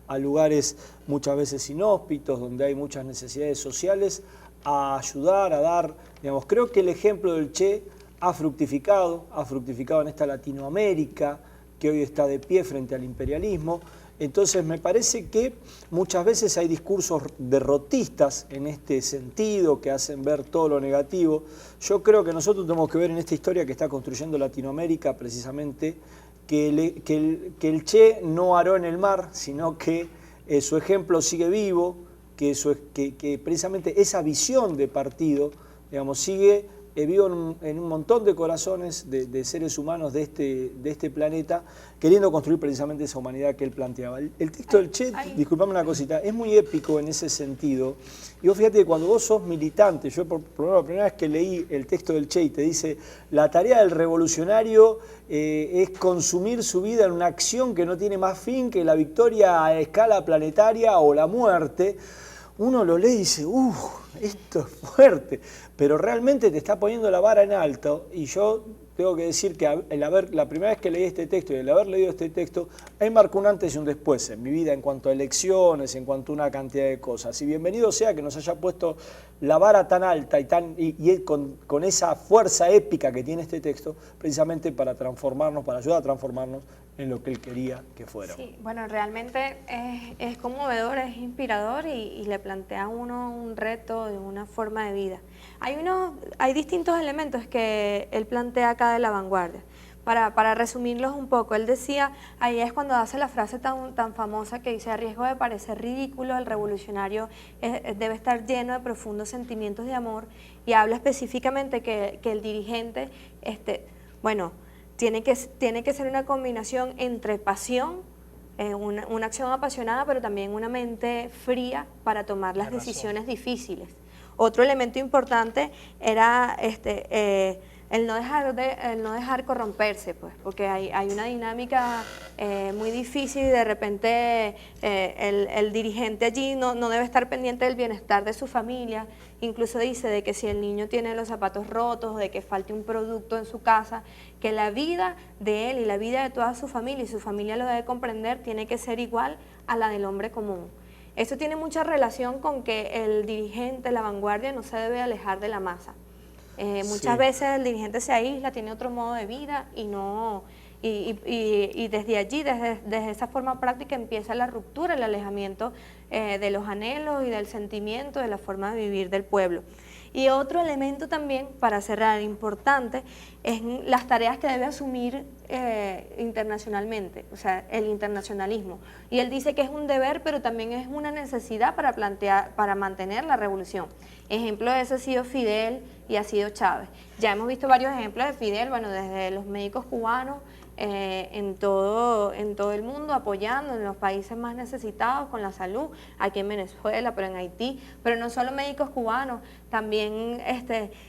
a lugares muchas veces inhóspitos, donde hay muchas necesidades sociales, a ayudar, a dar, digamos, creo que el ejemplo del Che ha fructificado en esta Latinoamérica que hoy está de pie frente al imperialismo. Entonces me parece que muchas veces hay discursos derrotistas en este sentido que hacen ver todo lo negativo. Yo creo que nosotros tenemos que ver en esta historia que está construyendo Latinoamérica precisamente que el Che no aró en el mar, sino que su ejemplo sigue vivo, que precisamente esa visión de partido, digamos, sigue vivo en un montón de corazones de seres humanos de este planeta, queriendo construir precisamente esa humanidad que él planteaba. El texto del Che, disculpame una cosita, es muy épico en ese sentido. Y vos fíjate que cuando vos sos militante, yo por la primera vez que leí el texto del Che y te dice, la tarea del revolucionario es consumir su vida en una acción que no tiene más fin que la victoria a escala planetaria o la muerte, uno lo lee y dice, esto es fuerte, pero realmente te está poniendo la vara en alto. Y yo tengo que decir que la primera vez que leí este texto y el haber leído este texto, ahí marcó un antes y un después en mi vida en cuanto a elecciones, en cuanto a una cantidad de cosas. Y bienvenido sea que nos haya puesto la vara tan alta y con esa fuerza épica que tiene este texto, precisamente para transformarnos, para ayudar a transformarnos en lo que él quería que fuera. Sí, bueno, realmente es conmovedor, es inspirador y le plantea a uno un reto de una forma de vida. Hay distintos elementos que él plantea acá de la vanguardia. Para resumirlos un poco, él decía, ahí es cuando hace la frase tan famosa que dice, a riesgo de parecer ridículo, el revolucionario debe estar lleno de profundos sentimientos de amor, y habla específicamente que el dirigente, tiene que ser una combinación entre pasión, una acción apasionada, pero también una mente fría para tomar las decisiones difíciles. Otro elemento importante era el no dejar corromperse, pues, porque hay una dinámica muy difícil y de repente el dirigente allí no debe estar pendiente del bienestar de su familia. Incluso dice de que si el niño tiene los zapatos rotos, de que falte un producto en su casa, que la vida de él y la vida de toda su familia, y su familia lo debe comprender, tiene que ser igual a la del hombre común. Esto tiene mucha relación con que el dirigente, la vanguardia, no se debe alejar de la masa. Muchas veces el dirigente se aísla, tiene otro modo de vida y no Y desde allí, desde esa forma práctica, empieza la ruptura, el alejamiento de los anhelos y del sentimiento, de la forma de vivir del pueblo. Y otro elemento también, para cerrar, importante, es las tareas que debe asumir internacionalmente, o sea, el internacionalismo. Y él dice que es un deber, pero también es una necesidad para mantener la revolución. Ejemplo de eso ha sido Fidel y ha sido Chávez. Ya hemos visto varios ejemplos de Fidel, bueno, desde los médicos cubanos, en todo el mundo, apoyando en los países más necesitados con la salud, aquí en Venezuela, pero en Haití, pero no solo médicos cubanos, también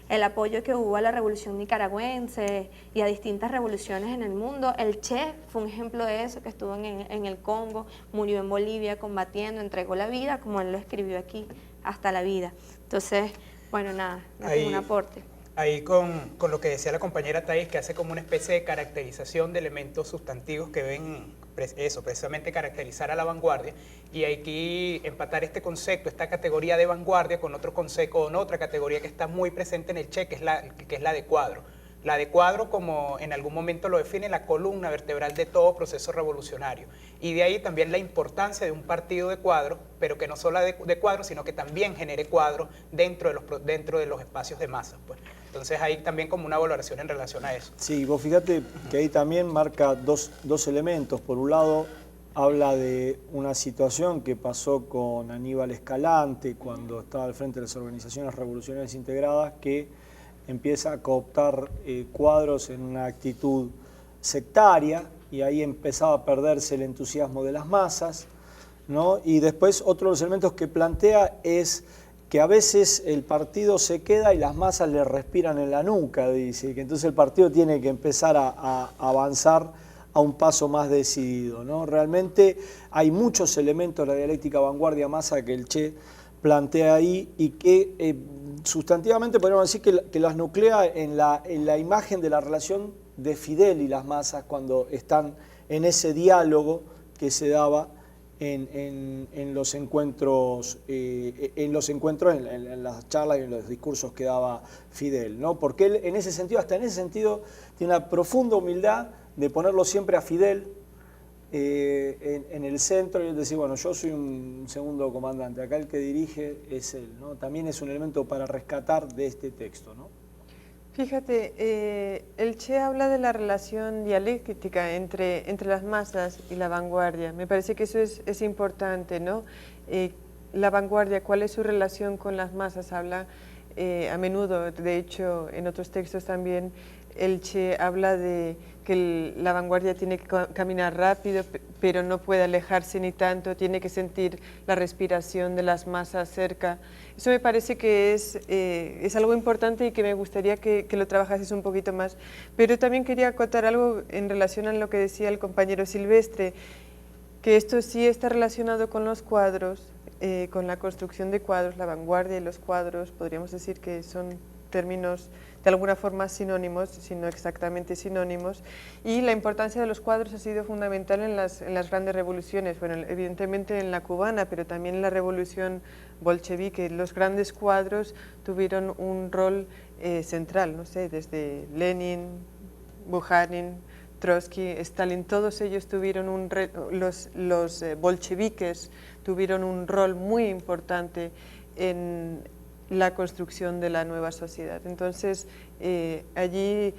el apoyo que hubo a la revolución nicaragüense y a distintas revoluciones en el mundo. El Che fue un ejemplo de eso, que estuvo en el Congo, murió en Bolivia combatiendo, entregó la vida, como él lo escribió aquí, hasta la vida. Entonces, bueno, nada, un aporte. Ahí con lo que decía la compañera Thais, que hace como una especie de caracterización de elementos sustantivos que ven eso, precisamente caracterizar a la vanguardia, y hay que empatar este concepto, esta categoría de vanguardia con otro concepto, con otra categoría que está muy presente en el Che, que es la de Cuadro. La de Cuadro, como en algún momento lo define, la columna vertebral de todo proceso revolucionario. Y de ahí también la importancia de un partido de Cuadro, pero que no solo de Cuadro, sino que también genere Cuadro dentro de los espacios de masas, pues. Entonces hay también como una valoración en relación a eso. Sí, vos fíjate que ahí también marca dos elementos. Por un lado, habla de una situación que pasó con Aníbal Escalante cuando estaba al frente de las organizaciones revolucionarias integradas, que empieza a cooptar cuadros en una actitud sectaria, y ahí empezaba a perderse el entusiasmo de las masas, ¿no? Y después otro de los elementos que plantea es que a veces el partido se queda y las masas le respiran en la nuca, dice, que entonces el partido tiene que empezar a avanzar a un paso más decidido, ¿no? Realmente hay muchos elementos de la dialéctica vanguardia-masa que el Che plantea ahí y que sustantivamente podríamos decir que las nuclea en la imagen de la relación de Fidel y las masas cuando están en ese diálogo que se daba en los encuentros, en las charlas y en los discursos que daba Fidel, ¿no? Porque él en ese sentido, hasta en ese sentido, tiene una profunda humildad de ponerlo siempre a Fidel en el centro y decir, bueno, yo soy un segundo comandante, acá el que dirige es él, ¿no? También es un elemento para rescatar de este texto, ¿no? Fíjate, el Che habla de la relación dialéctica entre las masas y la vanguardia. Me parece que eso es importante, ¿no? La vanguardia, ¿cuál es su relación con las masas? Habla a menudo, de hecho, en otros textos también, el Che habla de que la vanguardia tiene que caminar rápido, pero no puede alejarse ni tanto, tiene que sentir la respiración de las masas cerca. Eso me parece que es algo importante y que me gustaría que lo trabajases un poquito más. Pero también quería acotar algo en relación a lo que decía el compañero Silvestre, que esto sí está relacionado con los cuadros, con la construcción de cuadros, la vanguardia y los cuadros, podríamos decir que son términos de alguna forma sinónimos, sino exactamente sinónimos, y la importancia de los cuadros ha sido fundamental en las grandes revoluciones, bueno, evidentemente en la cubana, pero también en la revolución bolchevique. Los grandes cuadros tuvieron un rol central, no sé, desde Lenin, Bukharin, Trotsky, Stalin, todos ellos tuvieron los bolcheviques tuvieron un rol muy importante en la construcción de la nueva sociedad. Entonces, allí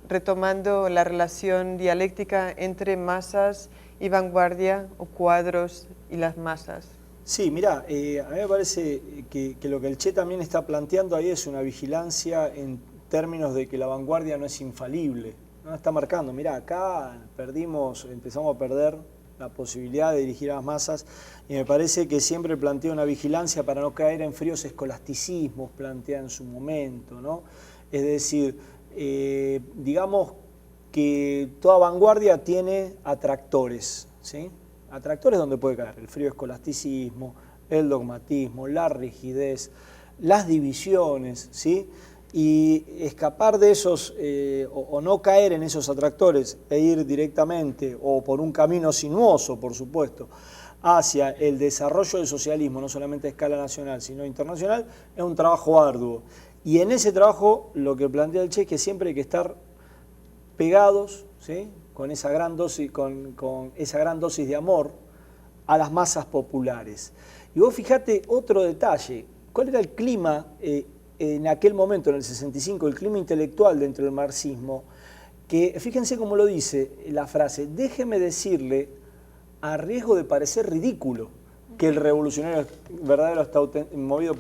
retomando la relación dialéctica entre masas y vanguardia, o cuadros y las masas. Sí, mirá, a mí me parece que lo que el Che también está planteando ahí es una vigilancia en términos de que la vanguardia no es infalible, ¿no? Está marcando, mirá, acá empezamos a perder la posibilidad de dirigir a las masas, y me parece que siempre plantea una vigilancia para no caer en fríos escolasticismos, plantea en su momento, ¿no? Es decir, digamos que toda vanguardia tiene atractores, ¿sí? Atractores donde puede caer el frío escolasticismo, el dogmatismo, la rigidez, las divisiones, ¿sí? Y escapar de esos, o no caer en esos atractores e ir directamente, o por un camino sinuoso, por supuesto, hacia el desarrollo del socialismo, no solamente a escala nacional, sino internacional, es un trabajo arduo. Y en ese trabajo lo que plantea el Che es que siempre hay que estar pegados, ¿sí? con esa gran dosis, con esa gran dosis de amor a las masas populares. Y vos fijate otro detalle, ¿cuál era el clima en aquel momento, en el 65, el clima intelectual dentro del marxismo? Que fíjense cómo lo dice la frase, déjeme decirle, a riesgo de parecer ridículo, que el revolucionario verdadero está movido el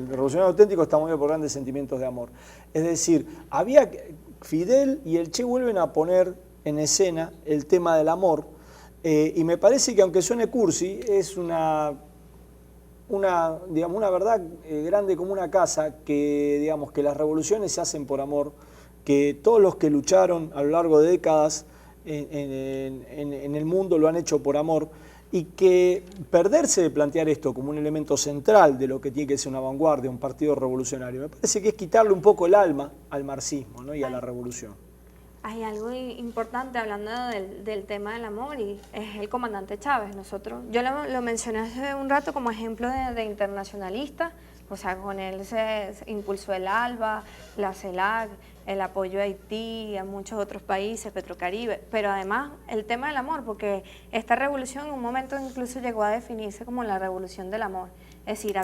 revolucionario auténtico está movido por grandes sentimientos de amor. Es decir, Fidel y el Che vuelven a poner en escena el tema del amor, y me parece que aunque suene cursi, es una verdad grande como una casa, que digamos que las revoluciones se hacen por amor, que todos los que lucharon a lo largo de décadas en el mundo lo han hecho por amor, y que perderse de plantear esto como un elemento central de lo que tiene que ser una vanguardia, un partido revolucionario, me parece que es quitarle un poco el alma al marxismo, ¿no? Y a la revolución. Hay algo importante hablando del tema del amor, y es el comandante Chávez. Yo lo mencioné hace un rato como ejemplo de internacionalista. O sea, con él se impulsó el ALBA, la CELAC, el apoyo a Haití, a muchos otros países, Petrocaribe, pero además el tema del amor, porque esta revolución en un momento incluso llegó a definirse como la revolución del amor. Es decir,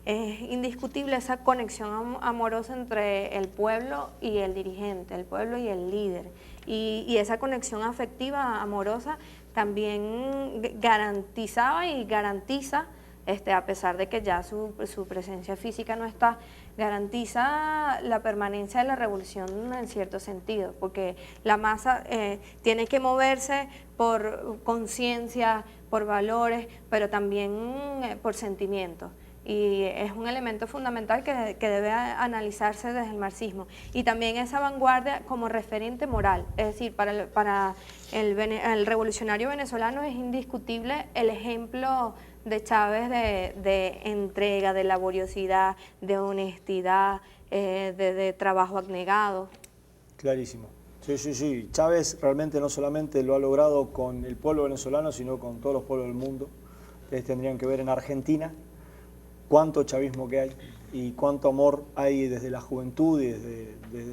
es indiscutible esa conexión amorosa entre el pueblo y el dirigente, el pueblo y el líder. Y esa conexión afectiva, amorosa, también garantizaba y garantiza, a pesar de que ya su presencia física no está, garantiza la permanencia de la revolución en cierto sentido, porque la masa tiene que moverse por conciencia, por valores, pero también por sentimientos. Y es un elemento fundamental que debe analizarse desde el marxismo. Y también esa vanguardia como referente moral, es decir, para el revolucionario venezolano es indiscutible el ejemplo de Chávez de entrega, de laboriosidad, de honestidad, de trabajo abnegado. Clarísimo. Sí. Chávez realmente no solamente lo ha logrado con el pueblo venezolano, sino con todos los pueblos del mundo. Ustedes tendrían que ver en Argentina cuánto chavismo que hay y cuánto amor hay desde la juventud y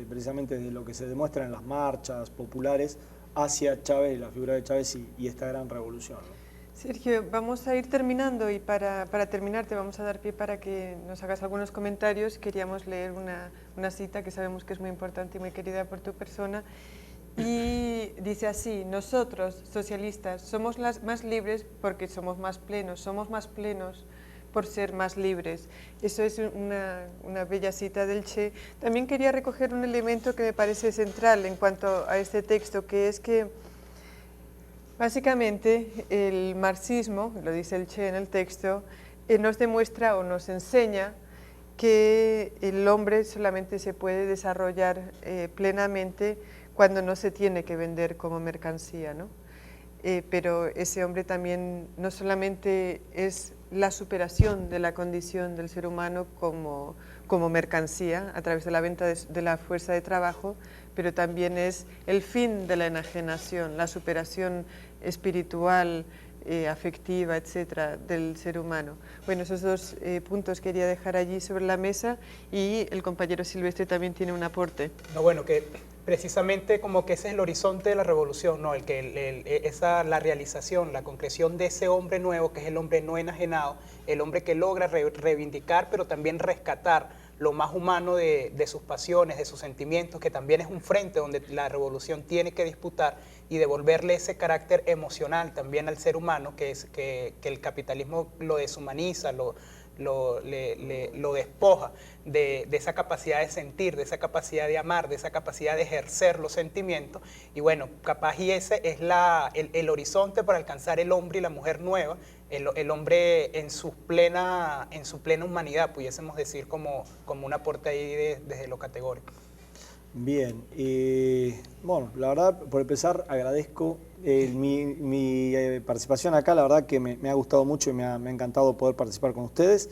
precisamente desde lo que se demuestra en las marchas populares hacia Chávez, la figura de Chávez y esta gran revolución, ¿no? Sergio, vamos a ir terminando, y para terminar te vamos a dar pie para que nos hagas algunos comentarios. Queríamos leer una cita que sabemos que es muy importante y muy querida por tu persona, y dice así: nosotros, socialistas, somos más libres porque somos más plenos por ser más libres. Eso es una bella cita del Che. También quería recoger un elemento que me parece central en cuanto a este texto, que es que básicamente el marxismo, lo dice el Che en el texto, nos demuestra o nos enseña que el hombre solamente se puede desarrollar plenamente cuando no se tiene que vender como mercancía, ¿no? Pero ese hombre también no solamente es la superación de la condición del ser humano como mercancía a través de la venta de la fuerza de trabajo, pero también es el fin de la enajenación, la superación espiritual, afectiva, etcétera, del ser humano. Bueno, esos dos puntos quería dejar allí sobre la mesa, y el compañero Silvestre también tiene un aporte. No, bueno, que precisamente como que ese es el horizonte de la revolución, ¿no? La realización, la concreción de ese hombre nuevo, que es el hombre no enajenado, el hombre que logra reivindicar, pero también rescatar lo más humano de sus pasiones, de sus sentimientos, que también es un frente donde la revolución tiene que disputar, y devolverle ese carácter emocional también al ser humano, que el capitalismo lo deshumaniza, lo despoja de esa capacidad de sentir, de esa capacidad de amar, de esa capacidad de ejercer los sentimientos. Y bueno, capaz y ese es el horizonte para alcanzar el hombre y la mujer nueva, el hombre en su plena humanidad, pudiésemos decir, como un aporte ahí desde lo categórico. Bien, bueno, la verdad, por empezar, agradezco mi participación acá. La verdad que me ha gustado mucho y me ha encantado poder participar con ustedes.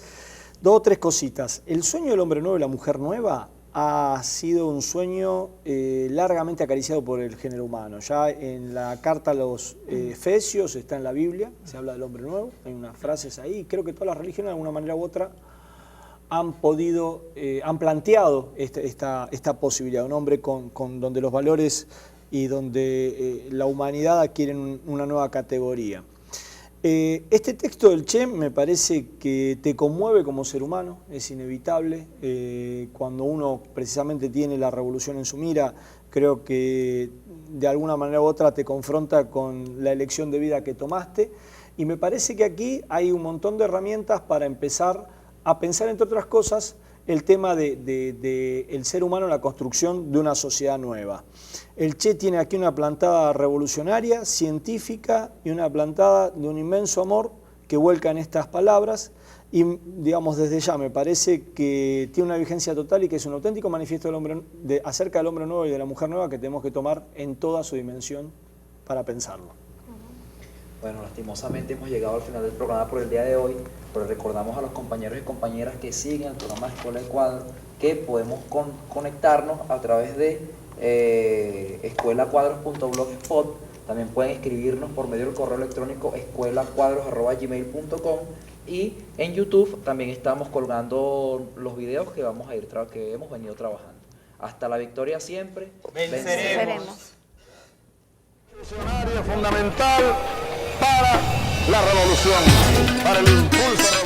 2 o 3 cositas. El sueño del hombre nuevo y la mujer nueva ha sido un sueño largamente acariciado por el género humano. Ya en la carta a los Efesios, está en la Biblia, se habla del hombre nuevo, hay unas frases ahí, y creo que todas las religiones de alguna manera u otra han planteado esta posibilidad, un hombre donde los valores y donde la humanidad adquiere una nueva categoría. Este texto del Che me parece que te conmueve como ser humano, es inevitable. Cuando uno precisamente tiene la revolución en su mira, creo que de alguna manera u otra te confronta con la elección de vida que tomaste. Y me parece que aquí hay un montón de herramientas para empezar a pensar, entre otras cosas, el tema del ser humano en la construcción de una sociedad nueva. El Che tiene aquí una plantada revolucionaria, científica y una plantada de un inmenso amor que vuelca en estas palabras y, digamos, desde ya me parece que tiene una vigencia total y que es un auténtico manifiesto del hombre, acerca del hombre nuevo y de la mujer nueva que tenemos que tomar en toda su dimensión para pensarlo. Bueno, lastimosamente hemos llegado al final del programa por el día de hoy, pero recordamos a los compañeros y compañeras que siguen el programa Escuela de Cuadro que podemos conectarnos a través de escuelacuadros.blogspot. También pueden escribirnos por medio del correo electrónico escuelacuadros@gmail.com y en YouTube también estamos colgando los videos que hemos venido trabajando. Hasta la victoria siempre. Venceremos. Revolucionario fundamental para la revolución, para el impulso.